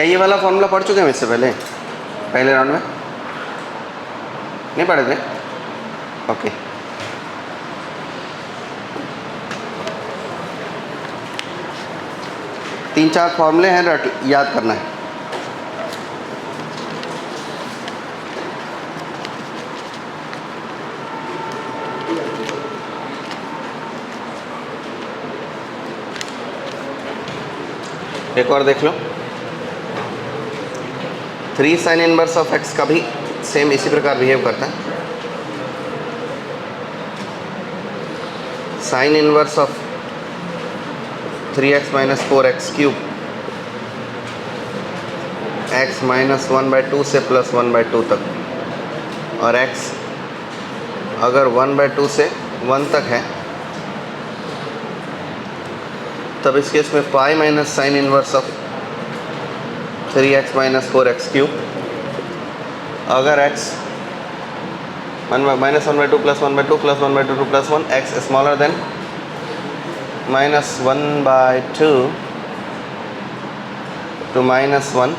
क्या ये वाला फॉर्मूला पढ़ चुके हैं इससे पहले, पहले राउंड में नहीं पढ़े थे? ओके, तीन चार फॉर्मूले हैं, याद करना है। एक और देख लो, 3 sin इनवर्स ऑफ x का भी सेम इसी प्रकार बिहेव करता है। Sine inverse of 3x minus 4x cube x minus 1/2 से प्लस 1/2 तक, और x अगर 1/2 से 1 तक है तब इस केस में pi minus sine inverse of 3x minus 4x cube, अगर x minus 1/2 plus 1/2 plus 1/2 plus 1, x smaller than minus 1/2 to minus 1,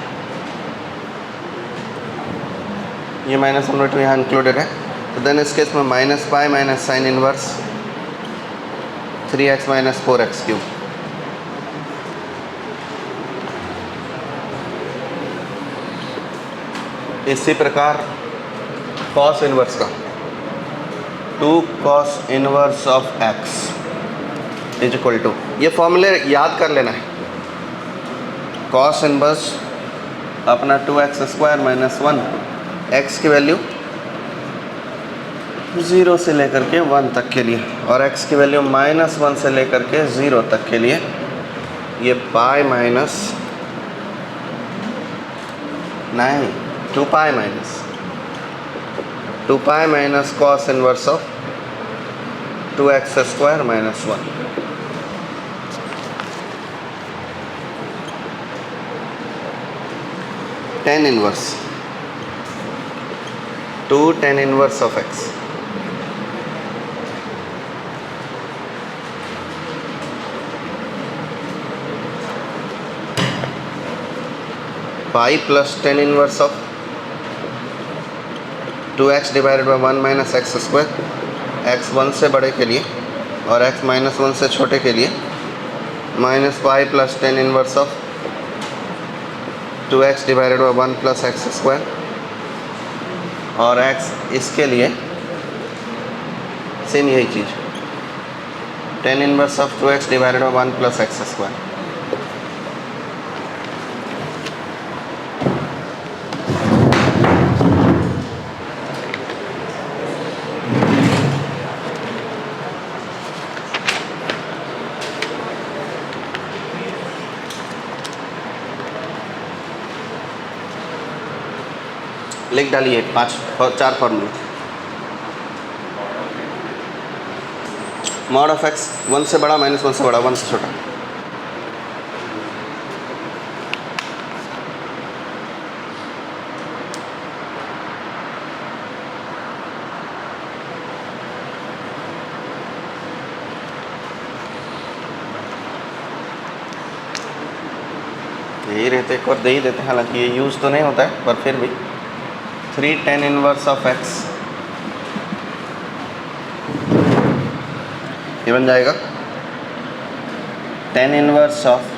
ये माइनस 1/2 यहाँ इंक्लूडेड है, तो देन इस केस में minus pi minus sine inverse 3x minus 4x cube. इसी प्रकार cos inverse का 2 cos inverse of x is equal to, ये फॉर्मूले याद कर लेना है। कॉस इनवर्स अपना 2x² माइनस 1, x की वैल्यू 0 से लेकर के 1 तक के लिए, और x की वैल्यू माइनस 1 से लेकर के 0 तक के लिए, ये pi minus 2 pi minus cos inverse of 2x² minus 1। tan inverse 2 tan inverse of x, pi plus tan inverse of 2x divided by 1 minus x², x 1 से बड़े के लिए और x माइनस 1 से छोटे के लिए, minus pi plus tan inverse of 2x divided by 1 plus x², और x इसके लिए सेम यही चीज़, tan inverse of 2x divided by 1 plus x²। लिख डालिए 4 फॉर्मूले। मॉड ऑफ x 1 से बड़ा माइनस 1 से बड़ा 1 से छोटा, यही रहते, एक और दे ही देते, हालांकि ये यूज़ तो नहीं होता है पर फिर भी 3 tan इनवर्स ऑफ x, ये बन जाएगा tan inverse of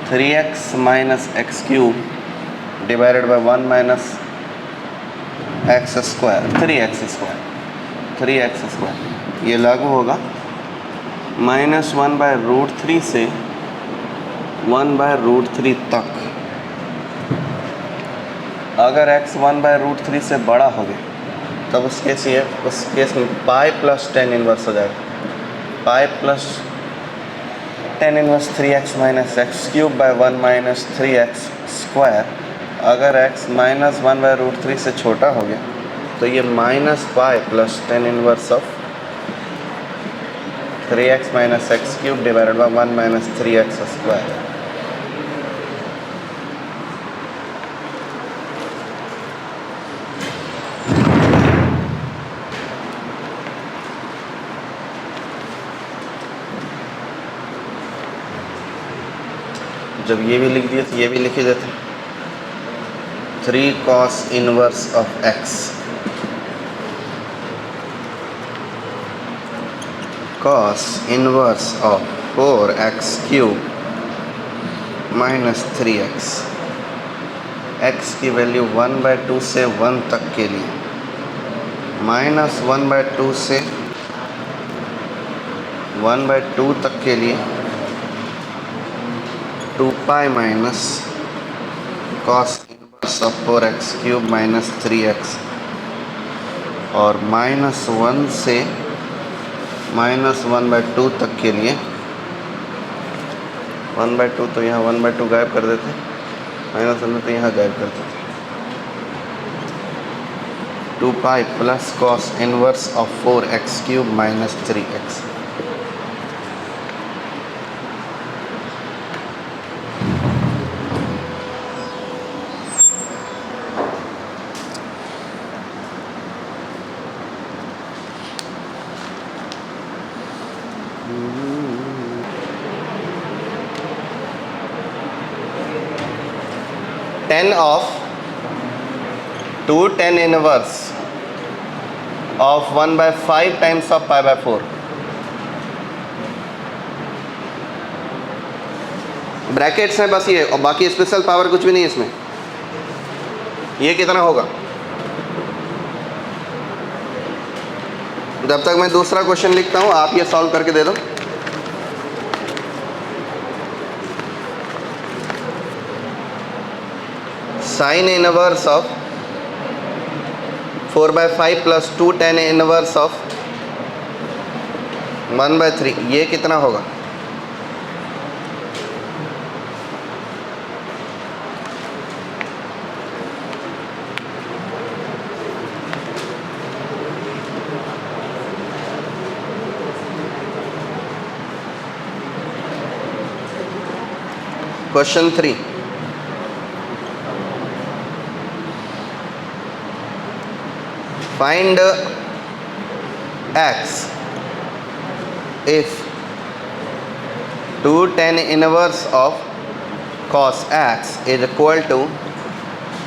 3x minus x cube divided by 1 minus x², 3x², ये लागू होगा -1/√3 से 1/√3 तक। अगर x 1/√3 से बड़ा हो गया तब उस केस में पाई प्लस tan इनवर्स हो जाएगा, pi plus tan inverse 3x minus x³ by 1 minus 3x²। अगर x माइनस 1/√3 से छोटा हो गया तो ये minus pi plus tan inverse of 3x minus x³ divided by 1 minus 3x²। जब ये भी लिख दिए तो ये भी लिख ही देते, 3 cos inverse of x, cos inverse of 4x cube minus 3x, x की वैल्यू 1/2 से 1 तक के लिए, माइनस 1/2 से 1/2 तक के लिए 2 pi minus cos inverse of 4x cube minus 3x, और -1 से -1/2 तक के लिए 1/2 तो यहाँ 1/2 गायब कर देते, -1 तो यहाँ गायब कर देते, 2 pi plus cos inverse of 4x cube minus 3x। tan of 2 tan inverse of 1/5 times of pi/4, brackets हैं बस ये, और बाकी स्पेशल पावर कुछ भी नहीं है इसमें। ये कितना होगा? जब तक मैं दूसरा क्वेश्चन लिखता हूँ आप ये सॉल्व करके दे दो। Sign inverse of 4/5 plus 2 tan inverse of 1/3, ये कितना होगा? Question 3, find x if 2 tan inverse of cos x is equal to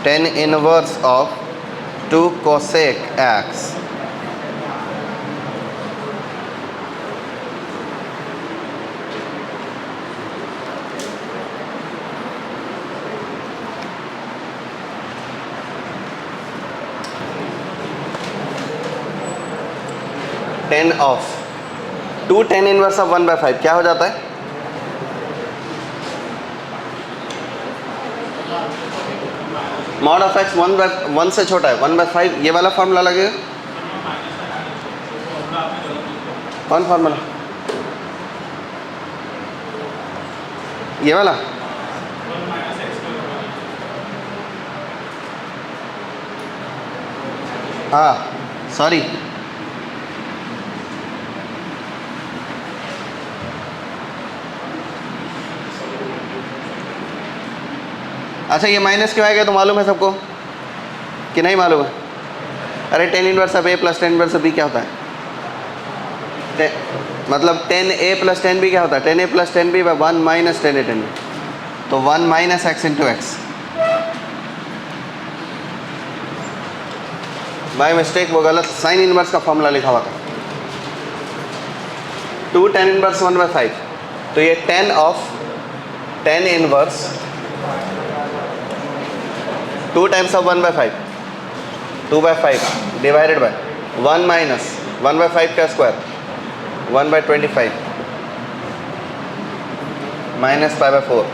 tan inverse of 2 cosec x। tan of 2 tan inverse of 1/5 क्या हो जाता है? मॉड ऑफ x 1 से छोटा है, 1/5, ये वाला फॉर्मूला लगेगा। कौन फॉर्मूला? ये वाला? हाँ सॉरी, अच्छा ये माइनस क्यों आएगा तो मालूम है सबको कि नहीं मालूम है? अरे tan inverse of a plus tan inverse of b क्या होता है? मतलब tan a plus tan b क्या होता है? tan a plus tan b by 1 minus tan a tan b, तो 1 minus x into x. By mistake वो गलत साइन इनवर्स का फॉर्मूला लिखा हुआ था, 2 tan इनवर्स 1/5, तो ये tan of tan inverse 2 times of 1/5, 2/5 divided by 1 minus 1/5 का square 1/25 minus pi/4,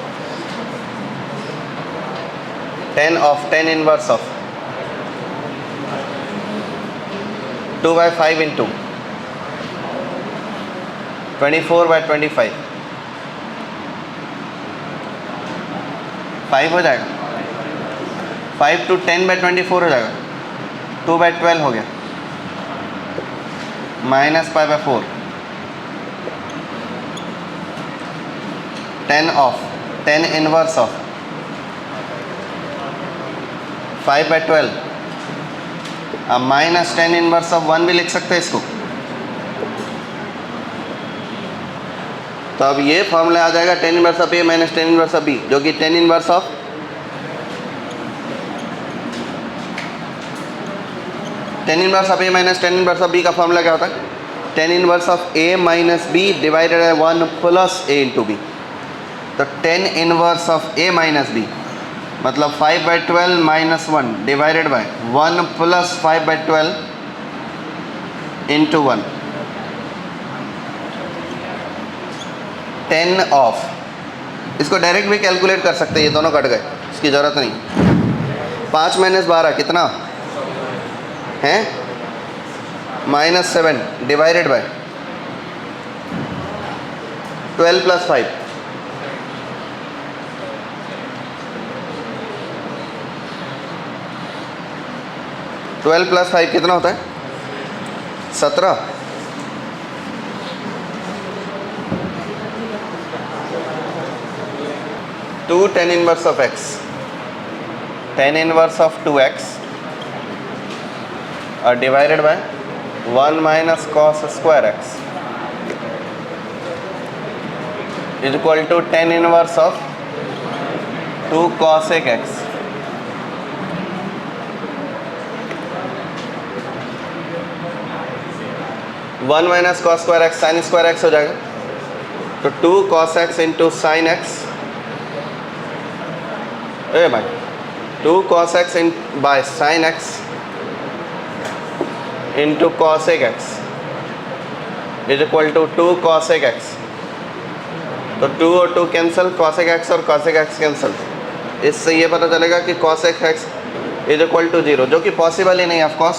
tan of tan inverse of 2/5 into 24/25, 5 हो जाएगा, 5 to 10/24 हो जाएगा, 2/12 हो गया, minus pi/4, tan inverse of 5/12, अब माइनस tan इनवर्स ऑफ 1 भी लिख सकते हैं इसको, तो अब ये फॉर्मूला आ जाएगा tan inverse of A minus tan inverse of B, जो कि tan inverse of A minus tan inverse of B का फॉर्मूला क्या होता है? Tan inverse of A minus B divided by one plus A into B. तो tan inverse of A minus B मतलब 5/12 minus 1 divided by 1 plus 5/12 into 1। 10 of, इसको direct भी calculate कर सकते हैं, ये दोनों कट गए, इसकी ज़रूरत नहीं। 5 माइनस 12 कितना है? -7 डिवाइडेड बाय 12 प्लस 5, 12 प्लस 5 कितना होता है? 17। Two tan inverse of x, tan inverse of 2x और divided by 1 minus cos square x is equal to tan inverse of 2 cosec x। One minus cos square x sine square x हो जाएगा, तो 2 cos x into sine x, ए भाई 2 cos x in by sine x into cosec x is equal to 2 cosec x। तो 2 और 2 cancel, cosec x और cosec x cancel. इससे ये पता चलेगा कि cosec x is equal to 0, जो कि पॉसिबल ही नहीं ऑफ कोर्स।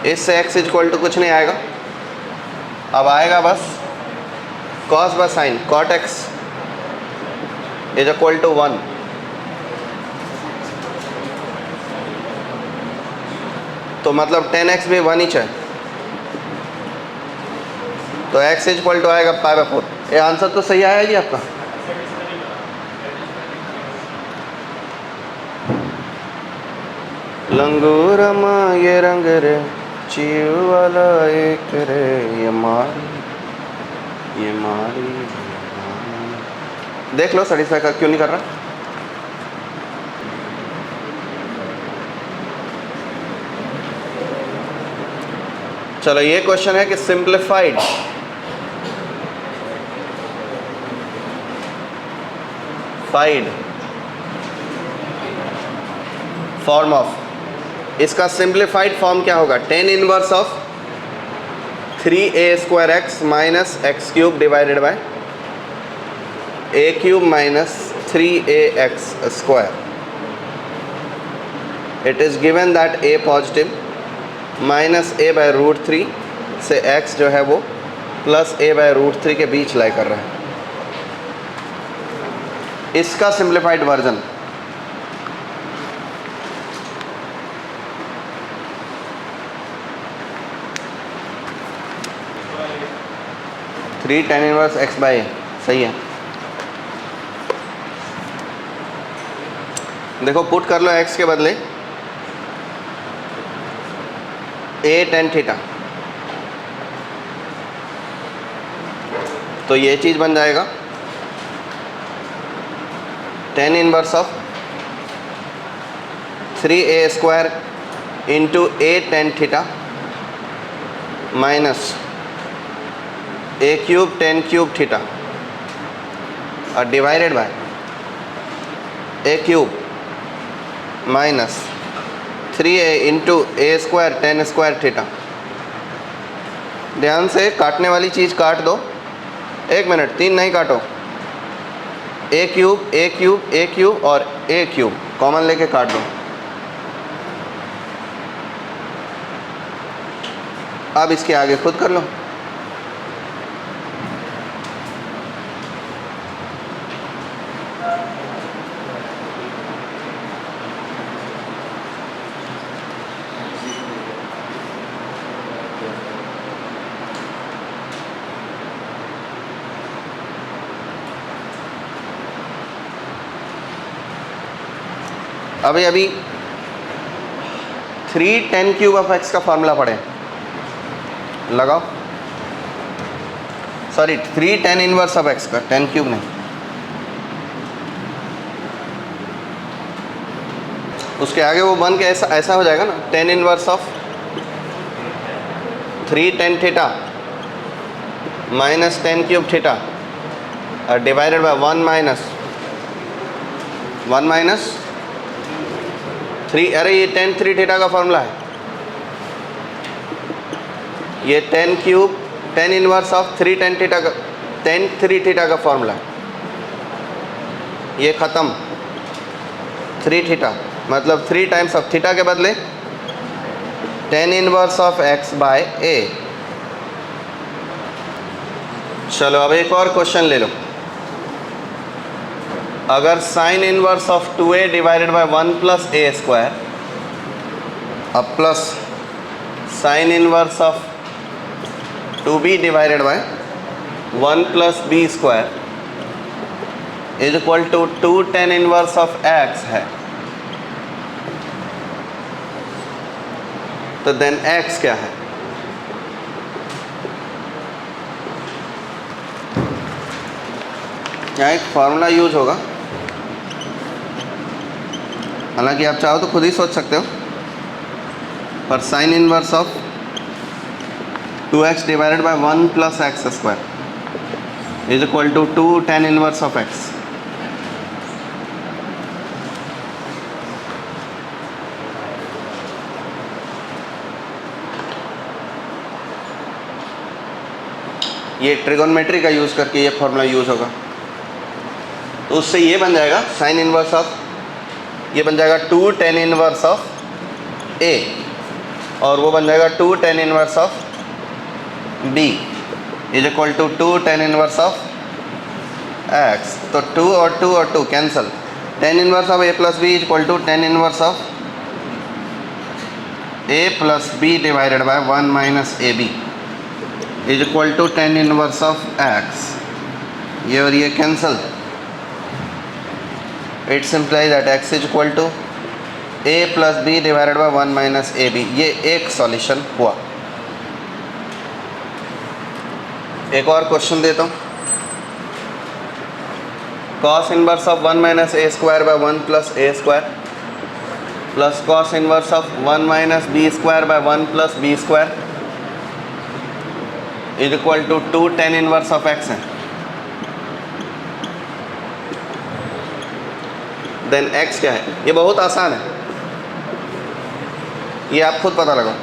इससे x इज इक्वल टू कुछ नहीं आएगा, अब आएगा बस cos by sine, cot x is equal to 1। तो मतलब 10x भी 1 ही है, तो x इज इक्वल टू आएगा π/4। ये आंसर तो सही आया जी आपका। लंगूरमा ये रंग रे चीव वाला एक रे, ये मारी देख लो सेटिस्फाई कर क्यों नहीं कर रहा। चलो ये क्वेश्चन है कि सिंप्लीफाइड फॉर्म ऑफ, इसका सिंप्लीफाइड फॉर्म क्या होगा? Tan inverse of 3a square x minus x cube divided by a cube minus 3ax square. It is given that a positive minus a by root 3 से x जो है वो plus a by root 3 के बीच लाई कर रहा है। इसका simplified version three tan inverse x by, सही है। देखो पुट कर लो x के बदले a tan थीटा, तो ये चीज़ बन जाएगा tan inverse of 3a square into a tan theta minus a cube tan cube theta और divided by a cube minus 3a into a square tan square theta. ध्यान से काटने वाली चीज़ काट दो, 1 मिनट, 3 नहीं काटो, a cube a cube a cube और a क्यूब कॉमन लेके काट दो। अब इसके आगे खुद कर लो। अभी 3 tan क्यूब ऑफ x का फार्मूला पढ़े, लगाओ। Sorry 3 tan inverse of x का, 10 क्यूब नहीं। उसके आगे वो बन के ऐसा हो जाएगा ना, tan inverse of 3 tan theta minus 10 cube theta और डिवाइडेड बाय 1 माइनस 3। अरे ये tan 3 थीटा का फॉर्मूला है, ये 10 cube tan inverse of 3 tan theta का, tan 3 थीटा का फॉर्मूला है। ये ख़त्म, 3 थीटा मतलब 3 टाइम्स ऑफ थीटा के बदले tan inverse of x by a। चलो अब एक और क्वेश्चन ले लो। अगर sine inverse of 2a divided by 1 plus a square अब plus sine inverse of 2b divided by 1 plus b square is equal to 2 tan inverse of x है, तो देन x क्या है? यहाँ एक फॉर्मूला यूज होगा, हालांकि आप चाहो तो खुद ही सोच सकते हो, पर sine inverse of 2x divided by 1 plus x square is equal to 2 tan inverse of x। ये ट्रिगोनोमेट्री का यूज़ करके ये फॉर्मूला यूज़ होगा, तो उससे ये बन जाएगा साइन इनवर्स ऑफ, ये बन जाएगा 2 tan इनवर्स ऑफ a और वो बन जाएगा 2 tan inverse of b is equal to 2 tan inverse of x। तो 2 और 2 और 2 cancel, tan inverse of a plus b is equal to tan inverse of a plus b divided by 1 minus ab is equal to tan inverse of x। ये और ये cancel, it's imply that x is equal to a plus b divided by 1 minus ab। ये एक solution हुआ। एक और question देता हूँ। cos inverse of 1 minus a square by 1 plus a square plus cos inverse of 1 minus b square by 1 plus b square is equal to 2 tan inverse of x है। Then x क्या है? ये बहुत आसान है, ये आप खुद पता लगाओ।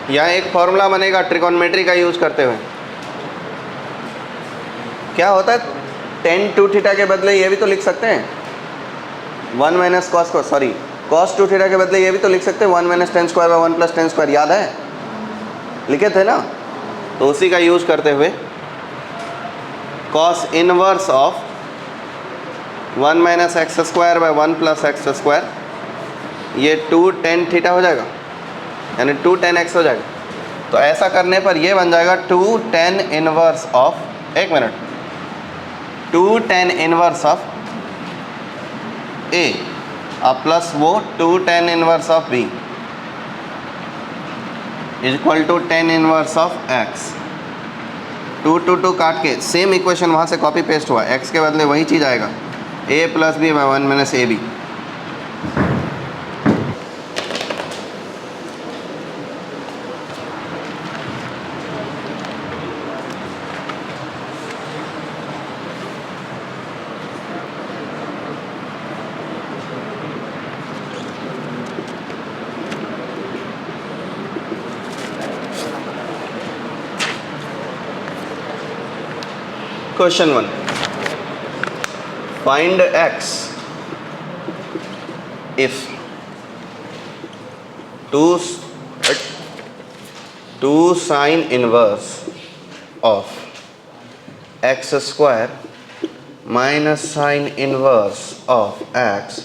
यहाँ एक फॉर्मूला बनेगा ट्रिगोनोमेट्री का यूज करते हुए। क्या होता है, tan 2 थीटा के बदले ये भी तो लिख सकते हैं 1 माइनस कॉस को, सॉरी cos 2 थीटा के बदले ये भी तो लिख सकते हैं 1 minus tan square by 1 plus tan square. याद है, लिखे थे ना? तो उसी का यूज करते हुए cos inverse of 1 minus x square by 1 plus x square, ये 2 tan थीटा हो जाएगा, यानी 2 tan x हो जाएगा। तो ऐसा करने पर ये बन जाएगा 2 tan इनवर्स ऑफ, एक minute, 2 tan inverse of a और प्लस वो 2 tan inverse of b is equal to tan inverse of x। 2 2 2 काट के सेम इक्वेशन वहाँ से कॉपी पेस्ट हुआ, x के बदले वही चीज़ आएगा, a plus b by 1 minus ab। Question 1. Find x if 2 sin inverse of x square minus sin inverse of x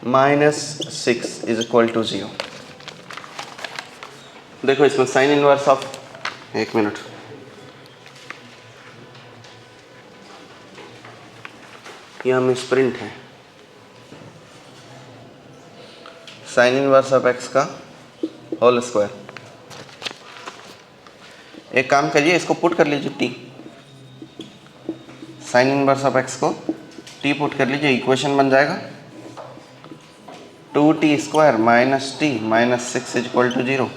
minus 6 is equal to 0। देखो इसमें sin inverse of, एक मिनट, यहाँ मिसप्रिंट है। साइन इनवर्स ऑफ एक्स का whole square, एक काम करिए, इसको पुट कर लीजिए T, sine inverse of x को टी पुट कर लीजिए, इक्वेशन बन जाएगा 2t² minus T minus 6 is equal to 0।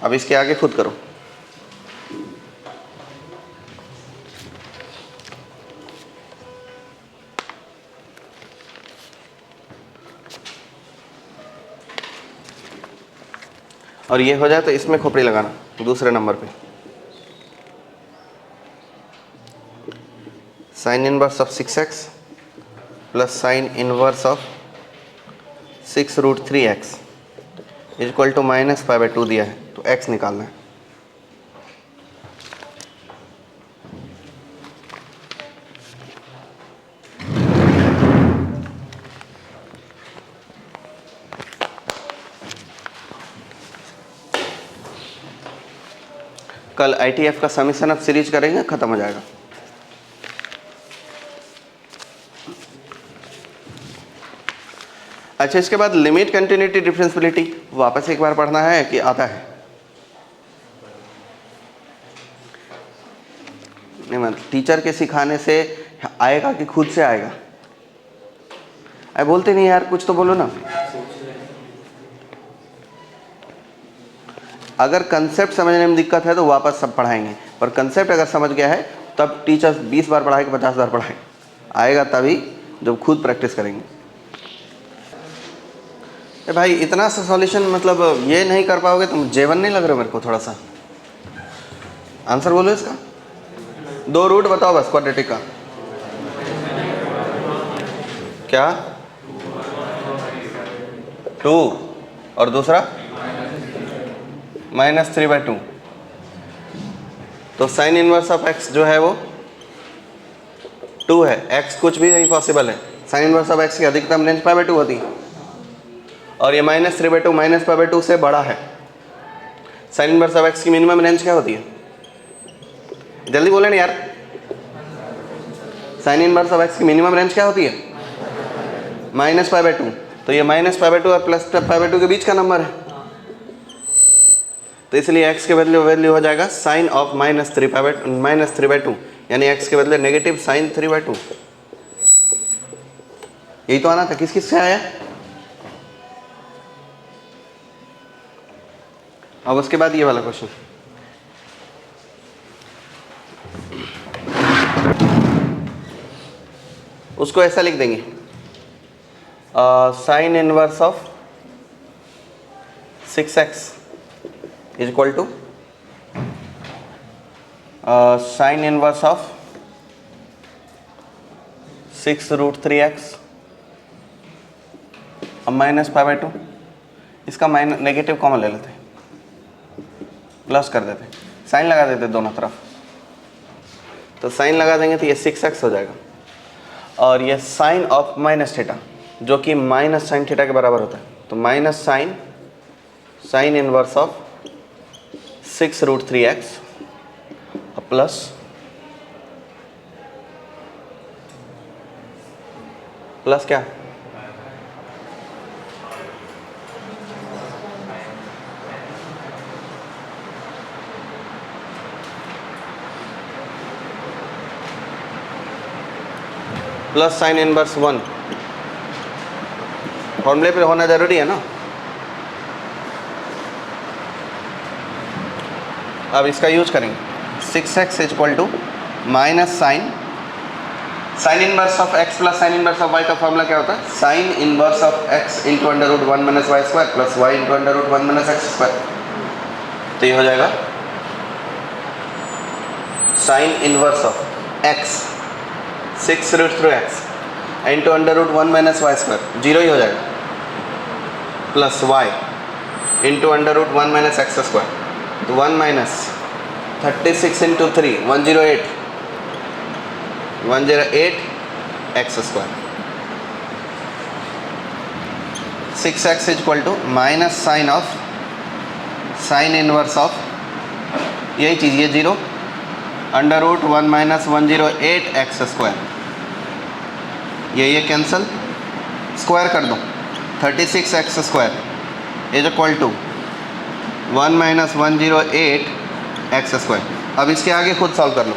अब इसके आगे खुद करो। और ये हो जाए तो इसमें खोपड़ी लगाना दूसरे नंबर पे, sine inverse of 6x plus sine inverse of 6√3x is equal to -π/2 दिया है, तो x निकालना है। कल ITF का समीशन अब सीरीज करेंगे, खत्म हो जाएगा। अच्छा, इसके बाद लिमिट कंटिन्यूटी डिफरेंशियबिलिटी वापस एक बार पढ़ना है कि आता है? नहीं, मतलब टीचर के सिखाने से आएगा कि खुद से आएगा? अरे बोलते नहीं यार, कुछ तो बोलो ना। अगर कंसेप्ट समझने में दिक्कत है तो वापस सब पढ़ाएंगे, पर कंसेप्ट अगर समझ गया है तब टीचर 20 बार पढ़ाए कि 50 बार पढ़ाए, आएगा तभी जब खुद प्रैक्टिस करेंगे। भाई इतना सा सॉल्यूशन, मतलब ये नहीं कर पाओगे तुम, जेवन नहीं लग रहे मेरे को थोड़ा सा। आंसर बोलो इसका, 2 रूट बताओ बस क्वाड्रेटिक का। क्या? 2 और दूसरा -3/2। तो साइन इनवर्स ऑफ x जो है वो 2 है, x कुछ भी नहीं पॉसिबल है। साइन इनवर्स ऑफ x की अधिकतम रेंज π/2 होती है, और ये -3/2 -π/2 से बड़ा है। साइन इनवर्स ऑफ x की मिनिमम रेंज क्या होती है? जल्दी बोले ना यार, साइन इनवर्स ऑफ x की मिनिमम रेंज क्या होती है? -π/2। तो ये -π/2 और +π/2 के बीच का नंबर है, तो इसलिए x के बदले वैल्यू हो जाएगा साइन ऑफ -3/2, यानी x के बदले नेगेटिव साइन 3/2। यही तो आना था। किस किस से आया? अब उसके बाद ये वाला क्वेश्चन, उसको ऐसा लिख देंगे, sine inverse of 6x is equal to sine inverse of 6√3x अब -π/2। इसका नेगेटिव कॉमन ले लेते हैं, प्लस कर देते, साइन लगा देते दोनों तरफ। तो साइन लगा देंगे तो ये 6x हो जाएगा, और ये साइन ऑफ -θ जो कि -sin θ के बराबर होता है, तो minus sine inverse of 6√3x plus क्या? Plus sine inverse 1। फॉर्मूले पे होना जरूरी है ना। अब इसका यूज करेंगे, 6x is equal to minus sine inverse of x plus sine inverse of y का फॉर्मूला क्या होता है? Sine inverse of x into √1 - y² plus y into √1 - x²। तो ये हो जाएगा sine inverse of x 6√3x into √1 - y² 0 ही हो जाएगा, प्लस y इंटू √1 - x²। तो 1 minus 36 into 3 108 x²। 6x is equal to minus sine inverse of यही चीज़, ये 0 √1 - 108 x²। ये कैंसिल, स्क्वायर कर दो, 36 x² is equal to 1 - 108 x square. अब इसके आगे खुद सॉल्व कर लो।